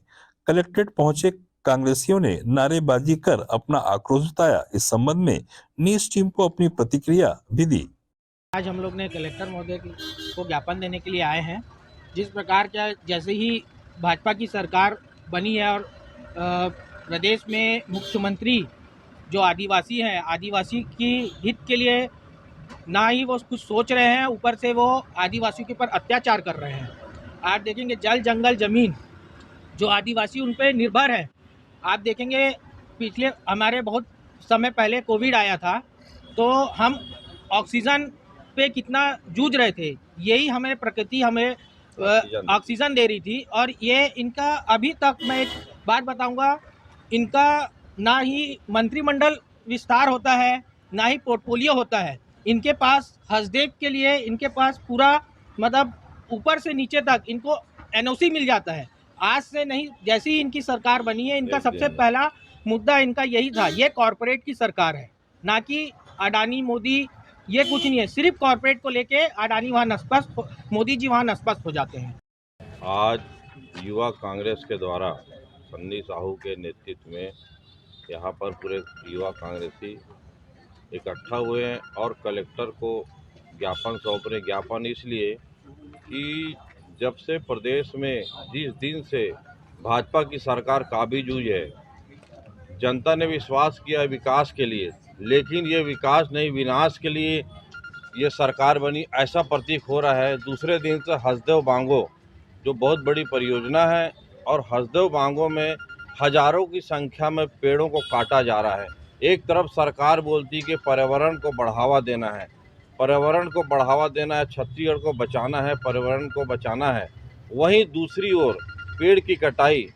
[SPEAKER 4] कलेक्ट्रेट पहुंचे कांग्रेसियों ने नारेबाजी कर अपना आक्रोश जताया। इस संबंध में न्यूज टीम को अपनी प्रतिक्रिया भी दी।
[SPEAKER 16] आज हम लोग ने कलेक्टर महोदय को ज्ञापन देने के लिए आए हैं। जिस प्रकार का जैसे ही भाजपा की सरकार बनी है और प्रदेश में मुख्यमंत्री जो आदिवासी हैं, आदिवासी की हित के लिए ना ही वो कुछ सोच रहे हैं, ऊपर से वो आदिवासियों के ऊपर अत्याचार कर रहे हैं। आप देखेंगे जल जंगल जमीन जो आदिवासी उन पर निर्भर है। आप देखेंगे पिछले हमारे बहुत समय पहले कोविड आया था तो हम ऑक्सीजन पे कितना जूझ रहे थे। यही हमें प्रकृति हमें ऑक्सीजन दे रही थी। और ये इनका अभी तक मैं एक बात बताऊंगा, इनका ना ही मंत्रिमंडल विस्तार होता है ना ही पोर्टफोलियो होता है। इनके पास हसदेव के लिए इनके पास पूरा मतलब ऊपर से नीचे तक इनको एनओसी मिल जाता है। आज से नहीं, जैसे ही इनकी सरकार बनी है, इनका सबसे पहला मुद्दा इनका यही था, ये कॉरपोरेट की सरकार है, ना कि अडानी मोदी, ये कुछ नहीं है। सिर्फ कॉरपोरेट को लेके अडानी वहाँ नस्पस्त, मोदी जी वहाँ नस्पस्त हो जाते हैं।
[SPEAKER 17] आज युवा कांग्रेस के द्वारा सन्नी साहू के नेतृत्व में यहाँ पर पूरे युवा कांग्रेसी इकट्ठा हुए हैं और कलेक्टर को ज्ञापन सौंप रहे। ज्ञापन इसलिए कि जब से प्रदेश में जिस दिन से भाजपा की सरकार काबिज हुई है, जनता ने विश्वास किया है विकास के लिए, लेकिन ये विकास नहीं विनाश के लिए ये सरकार बनी, ऐसा प्रतीक हो रहा है। दूसरे दिन से हसदेव बांगो जो बहुत बड़ी परियोजना है और हसदेव बांगो में हजारों की संख्या में पेड़ों को काटा जा रहा है। एक तरफ सरकार बोलती कि पर्यावरण को बढ़ावा देना है, पर्यावरण को बढ़ावा देना है, छत्तीसगढ़ को बचाना है, पर्यावरण को बचाना है, वहीं दूसरी ओर पेड़ की कटाई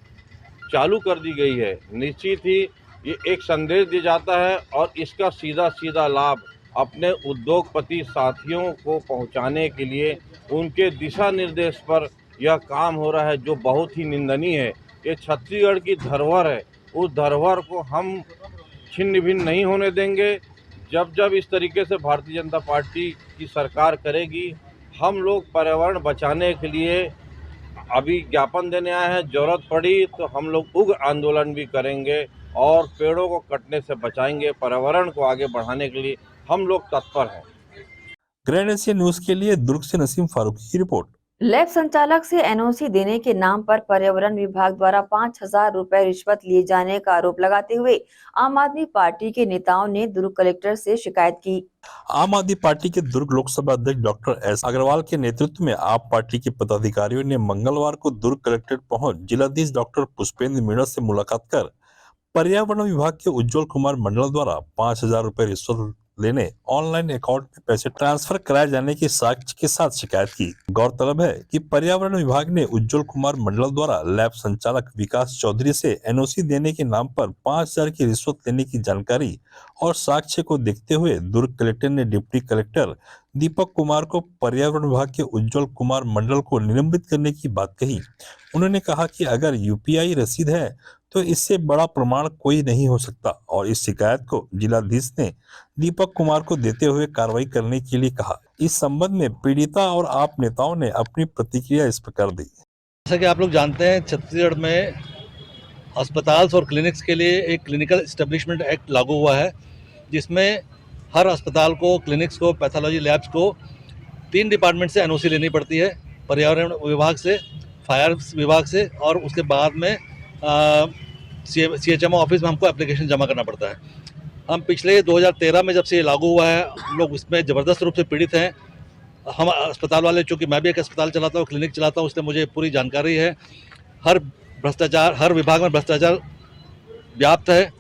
[SPEAKER 17] चालू कर दी गई है। निश्चित ही ये एक संदेश दिया जाता है और इसका सीधा सीधा लाभ अपने उद्योगपति साथियों को पहुंचाने के लिए उनके दिशा निर्देश पर यह काम हो रहा है, जो बहुत ही निंदनीय है। ये छत्तीसगढ़ की धरोहर है, उस धरोहर को हम छिन्न भिन्न नहीं होने देंगे। जब जब इस तरीके से भारतीय जनता पार्टी की सरकार करेगी, हम लोग पर्यावरण बचाने के लिए अभी ज्ञापन देने आए हैं। जरूरत पड़ी तो हम लोग उग्र आंदोलन भी करेंगे और पेड़ों को कटने से बचाएंगे। पर्यावरण को आगे बढ़ाने के लिए हम लोग तत्पर हैं।
[SPEAKER 4] ग्रैंड एशिया न्यूज के लिए दुर्ग से नसीम फारूकी की रिपोर्ट।
[SPEAKER 1] लैब संचालक से एनओसी देने के नाम पर पर्यावरण विभाग द्वारा 5,000 रुपए रिश्वत लिए जाने का आरोप लगाते हुए आम आदमी पार्टी के नेताओं ने दुर्ग कलेक्टर से शिकायत की।
[SPEAKER 4] आम आदमी पार्टी के दुर्ग लोकसभा अध्यक्ष डॉक्टर एस अग्रवाल के नेतृत्व में आप पार्टी के पदाधिकारियों ने मंगलवार को दुर्ग कलेक्ट्रेट पहुंच जिलाधीश डॉक्टर पुष्पेंद्र मीणा से मुलाकात कर पर्यावरण विभाग के उज्जवल कुमार मंडल द्वारा 5,000 रुपए रिश्वत लेने ऑनलाइन अकाउंट में पैसे ट्रांसफर कराए जाने की साक्ष्य के साथ शिकायत की। गौरतलब है कि पर्यावरण विभाग ने उज्जवल कुमार मंडल द्वारा लैब संचालक विकास चौधरी से एनओसी देने के नाम पर 5,000 की रिश्वत लेने की जानकारी और साक्ष्य को देखते हुए दुर्ग कलेक्टर ने डिप्टी कलेक्टर दीपक कुमार को पर्यावरण विभाग के उज्जवल कुमार मंडल को निलंबित करने की बात कही। उन्होंने कहा कि अगर यूपीआई रसीद है तो इससे बड़ा प्रमाण कोई नहीं हो सकता और इस शिकायत को जिलाधीश ने दीपक कुमार को देते हुए कार्रवाई करने के लिए कहा। इस संबंध में पीड़िता और आप नेताओं ने अपनी प्रतिक्रिया इस प्रकार दी।
[SPEAKER 18] जैसा कि आप लोग जानते हैं, छत्तीसगढ़ में अस्पताल और क्लिनिक्स के लिए एक क्लिनिकल एस्टेब्लिशमेंट एक्ट लागू हुआ है, जिसमें हर अस्पताल को, क्लिनिक्स को, पैथोलॉजी लैब्स को 3 डिपार्टमेंट से एनओसी लेनी पड़ती है, पर्यावरण विभाग से, फायर विभाग से और उसके बाद में CHMO ऑफिस में हमको एप्लीकेशन जमा करना पड़ता है। हम पिछले 2013 में जब से ये लागू हुआ है, हम लोग इसमें ज़बरदस्त रूप से पीड़ित हैं। हम अस्पताल वाले, चूँकि मैं भी एक अस्पताल चलाता हूँ, क्लिनिक चलाता हूँ, इसलिए मुझे पूरी जानकारी है। हर भ्रष्टाचार, हर विभाग में भ्रष्टाचार व्याप्त है,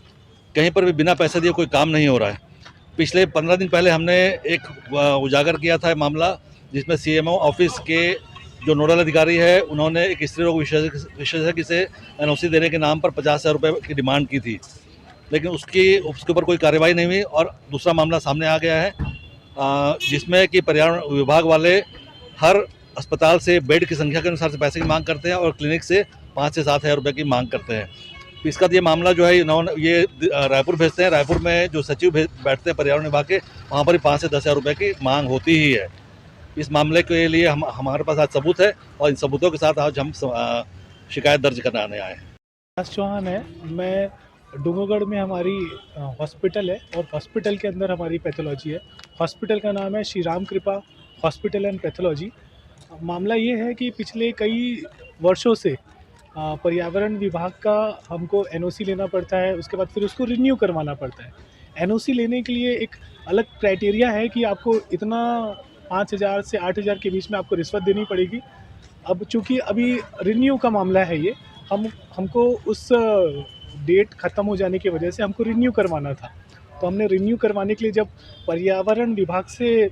[SPEAKER 18] कहीं पर भी बिना पैसे दिए कोई काम नहीं हो रहा है। पिछले 15 दिन पहले हमने एक उजागर किया था मामला, जिसमें CMO ऑफिस के जो नोडल अधिकारी है, उन्होंने एक स्त्री रोग विशेषज्ञ से एनओसी देने के नाम पर 50,000 रुपये की डिमांड की थी, लेकिन उसके ऊपर कोई कार्रवाई नहीं हुई। और दूसरा मामला सामने आ गया है, जिसमें कि पर्यावरण विभाग वाले हर अस्पताल से बेड की संख्या के अनुसार से पैसे की मांग करते हैं और क्लिनिक से 5 से 7 हज़ार रुपये की मांग करते हैं। इसका ये मामला जो है इन्होंने ये रायपुर भेजते हैं। रायपुर में जो सचिव बैठते हैं पर्यावरण विभाग के, वहाँ पर ही 5 से 10 हज़ार रुपये की मांग होती ही है। इस मामले के लिए हमारे पास आज सबूत है और इन सबूतों के साथ आज हम शिकायत दर्ज कराने आए हैं।
[SPEAKER 19] चौहान है, मैं डूंगरगढ़ में हमारी हॉस्पिटल है और हॉस्पिटल के अंदर हमारी पैथोलॉजी है। हॉस्पिटल का नाम है श्री राम कृपा हॉस्पिटल एंड पैथोलॉजी। मामला ये है कि पिछले कई वर्षों से पर्यावरण विभाग का हमको एनओसी लेना पड़ता है, उसके बाद फिर उसको रिन्यू करवाना पड़ता है। एनओसी लेने के लिए एक अलग क्राइटेरिया है कि आपको इतना 5,000 से 8,000 के बीच में आपको रिश्वत देनी पड़ेगी। अब चूँकि अभी रिन्यू का मामला है ये, हमको उस डेट ख़त्म हो जाने की वजह से हमको रिन्यू करवाना था। तो हमने रिन्यू करवाने के लिए जब पर्यावरण विभाग से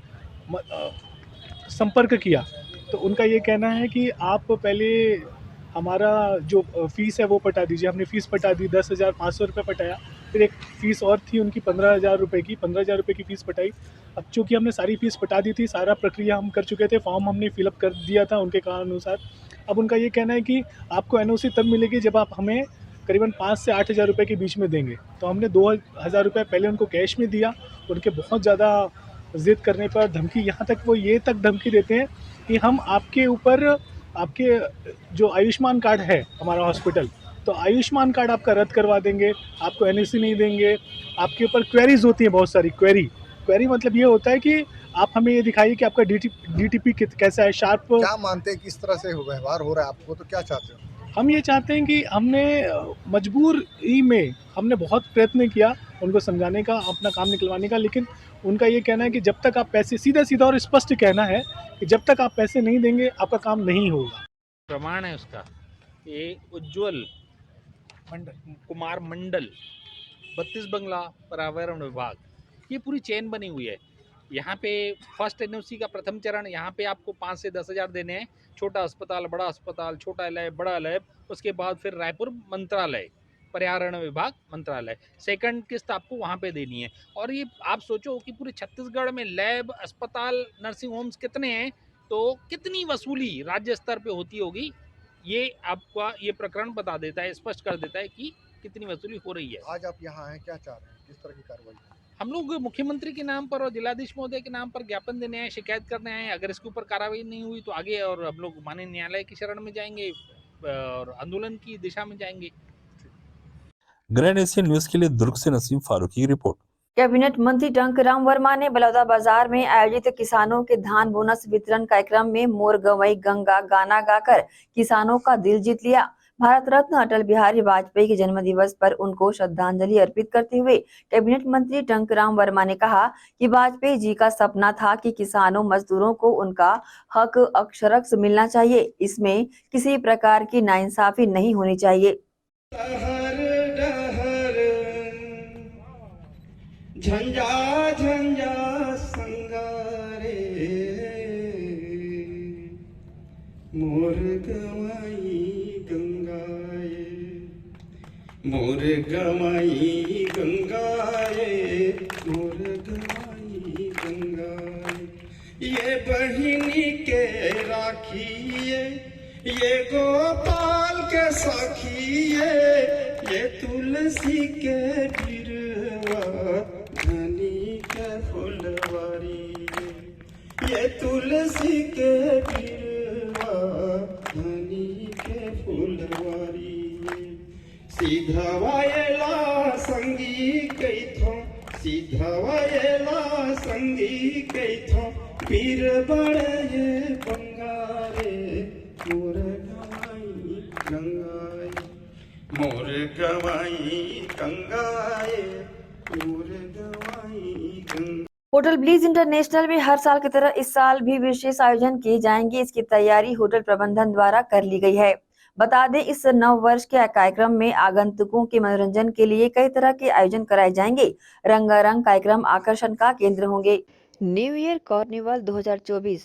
[SPEAKER 19] संपर्क किया तो उनका ये कहना है कि आप पहले हमारा जो फ़ीस है वो पटा दीजिए। हमने फ़ीस पटा दी, 10,500 रुपये पटाया। फिर एक फ़ीस और थी उनकी 15,000 रुपये की, 15,000 रुपये की फ़ीस पटाई। अब चूँकि हमने सारी फीस पटा दी थी, सारा प्रक्रिया हम कर चुके थे, फॉर्म हमने फिलअप कर दिया था उनके कहा अनुसार। अब उनका ये कहना है कि आपको एनओसी तब मिलेगी जब आप हमें करीबन 5 से 8 हज़ार रुपये के बीच में देंगे। तो हमने 2,000 रुपये पहले उनको कैश में दिया। उनके बहुत ज़्यादा ज़िद करने पर धमकी, यहाँ तक वो ये तक धमकी देते हैं कि हम आपके ऊपर, आपके जो आयुष्मान कार्ड है हमारा हॉस्पिटल, तो आयुष्मान कार्ड आपका रद्द करवा देंगे, आपको एनओसी नहीं देंगे। आपके ऊपर क्वेरीज होती हैं बहुत सारी, क्वेरी मतलब ये होता है कि आप हमें ये दिखाइए कि आपका डीटीपी कैसा है, शार्प।
[SPEAKER 20] क्या मानते हैं किस तरह से व्यवहार हो रहा है आपको, तो क्या चाहते हो?
[SPEAKER 19] हम ये चाहते हैं कि हमने मजबूरी में हमने बहुत प्रयत्न किया उनको समझाने का, अपना काम निकलवाने का, लेकिन उनका ये कहना है कि जब तक आप पैसे, सीधा और स्पष्ट कहना है कि जब तक आप पैसे नहीं देंगे आपका काम नहीं होगा।
[SPEAKER 16] प्रमाण है उसका, ये उज्जवल कुमार मंडल 32 बंगला पर्यावरण विभाग, ये पूरी चेन बनी हुई है। यहाँ पे फर्स्ट एनओसी का प्रथम चरण, यहाँ पे आपको 5 से 10 हज़ार देने हैं, छोटा अस्पताल, बड़ा अस्पताल, छोटा लैब, बड़ा लैब, उसके बाद फिर रायपुर मंत्रालय, पर्यावरण विभाग मंत्रालय, सेकंड किस्त आपको वहाँ पे देनी है। और ये आप सोचो कि पूरे छत्तीसगढ़ में लैब, अस्पताल, नर्सिंग होम्स कितने हैं, तो कितनी वसूली राज्य स्तर पे होती होगी, ये आपका ये प्रकरण बता देता है, स्पष्ट कर देता है कि कितनी वसूली हो रही है।
[SPEAKER 20] आज आप यहाँ हैं, क्या चाह रहे हैं, किस तरह की कार्रवाई?
[SPEAKER 16] हम लोग मुख्यमंत्री के नाम पर और जिलाधीश महोदय के नाम पर ज्ञापन देने आए, शिकायत करने आए। अगर इसके ऊपर कार्रवाई नहीं हुई तो आगे और हम लोग माननीय न्यायालय की शरण में जाएंगे और आंदोलन की दिशा में जाएंगे।
[SPEAKER 4] ग्रैंड एशियन न्यूज के लिए दुर्ग से नसीम फारूकी की रिपोर्ट।
[SPEAKER 1] कैबिनेट मंत्री टंकराम वर्मा ने बलौदा बाजार में आयोजित किसानों के धान बोनस वितरण कार्यक्रम में मोर गवई गंगा गाना गाकर किसानों का दिल जीत लिया। भारत रत्न अटल बिहारी वाजपेयी के जन्म दिवस पर उनको श्रद्धांजलि अर्पित करते हुए कैबिनेट मंत्री टंकराम वर्मा ने कहा कि वाजपेयी जी का सपना था कि किसानों मजदूरों को उनका हक अक्षरश मिलना चाहिए, इसमें किसी प्रकार की नाइंसाफी नहीं होनी चाहिए।
[SPEAKER 21] झंझा झंझा संगारे मोर गवाई गंगाए, मोर गवाई गंगाए, मोर गवाई गंगाए। ये बहिनी के राखिए, ये गोपाल के सखिए, ये तुलसी के गिरवा धनी के फुलवारी, ये तुलसी के गिरवा धनी के फुलवारी। सीधवायला संगी कैथो, सीधवायला संगी कैथो, पीर बड़े बंगारे मोर गवाई गंगाए, मोर गवाई गंगाए, मोर गवाई गंगाए।
[SPEAKER 1] होटल ब्लीज इंटरनेशनल में हर साल की तरह इस साल भी विशेष आयोजन किए जाएंगे। इसकी तैयारी होटल प्रबंधन द्वारा कर ली गई है। बता दें, इस नव वर्ष के कार्यक्रम में आगंतुकों के मनोरंजन के लिए कई तरह के आयोजन कराए जाएंगे। रंगारंग कार्यक्रम आकर्षण का केंद्र होंगे। न्यू ईयर कार्निवल 2024,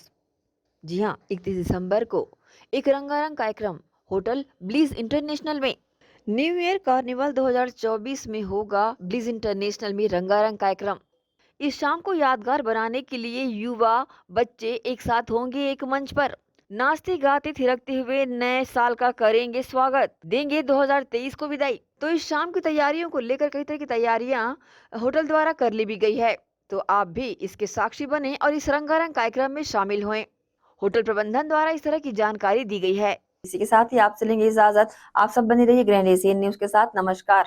[SPEAKER 1] जी हाँ, 31 दिसंबर को एक रंगारंग कार्यक्रम होटल ब्लीज इंटरनेशनल में। न्यू ईयर कार्निवल 2024 में होगा ब्लीज इंटरनेशनल में रंगारंग कार्यक्रम। इस शाम को यादगार बनाने के लिए युवा बच्चे एक साथ होंगे एक मंच पर, नाचते गाते थिरकते हुए नए साल का करेंगे स्वागत, देंगे 2023 को विदाई। तो इस शाम की तैयारियों को लेकर कई तरह की तैयारियां होटल द्वारा कर ली भी गई है। तो आप भी इसके साक्षी बने और इस रंगारंग कार्यक्रम में शामिल हों। होटल प्रबंधन द्वारा इस तरह की जानकारी दी गई है। इसी के साथ ही आपसे लेंगे इजाजत। आप सब बने रहिए ग्रैंड एशियन न्यूज के साथ। नमस्कार।